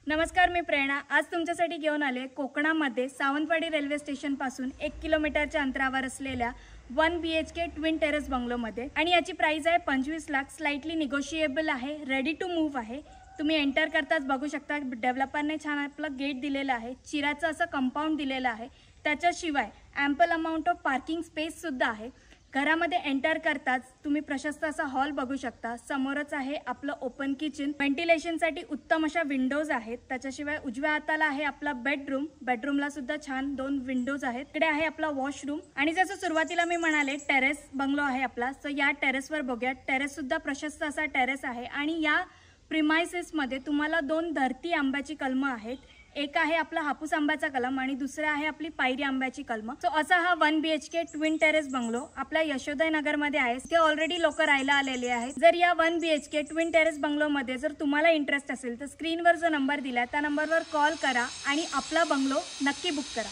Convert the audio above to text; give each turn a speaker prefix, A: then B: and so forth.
A: नमस्कार, मी प्रेरणा आज तुमच्यासाठी घेऊन आले कोकणामध्ये सावंतवाडी रेल्वे स्टेशन पासून 1 किलोमीटरच्या अंतरावर असलेल्या 1 BHK ट्विन टेरेस बंगलोमध्ये आणि याची प्राइस आहे 25 लाख. स्लाइटली निगोशिएबल आहे, रेडी टू मूव्ह आहे. तुम्ही एंटर करताच बघू शकता डेव्हलपरने छान आपलं गेट दिलेलं आहे, चिराचं असं कंपाऊंड दिलेलं आहे. त्याच्याशिवाय ample amount of parking space सुद्धा आहे. घरामध्ये एंटर करताच तुम्ही प्रशस्त असा हॉल बघू शकता. समोरच आहे आपलं ओपन किचन, व्हेंटिलेशनसाठी उत्तम अशा विंडोज आहेत. त्याच्याशिवाय उजव्या हाताला आहे आपला बेडरूम, बेडरूमला सुद्धा छान 2 विंडोज आहेत. इकडे आहे आपला वॉशरूम आणि जसं सुरुवातीला मी म्हणाले टेरेस बंगलो आहे आपला. सो या टेरेसवर बघूया. टेरेस सुद्धा प्रशस्त असा टेरेस आहे आणि या प्रिमाइसेसमध्ये तुम्हाला 2 धरती आंब्याची कलमं आहेत. एक आहे आपला हापूस आंब्याचा कलम आणि दुसरा आहे आपली पायरी आंब्याची कलम. सो असा हा 1 BHK ट्विन टेरेस बंगलो आपल्या यशोदयनगर मध्ये आहे. ते ऑलरेडी लोक राहायला आलेले आहेत. जर या 1 BHK ट्विन टेरेस बंगलो मध्ये जर तुम्हाला इंटरेस्ट असेल तर स्क्रीनवर जो नंबर दिला त्या नंबरवर कॉल करा आणि आपला बंगलो नक्की बुक करा.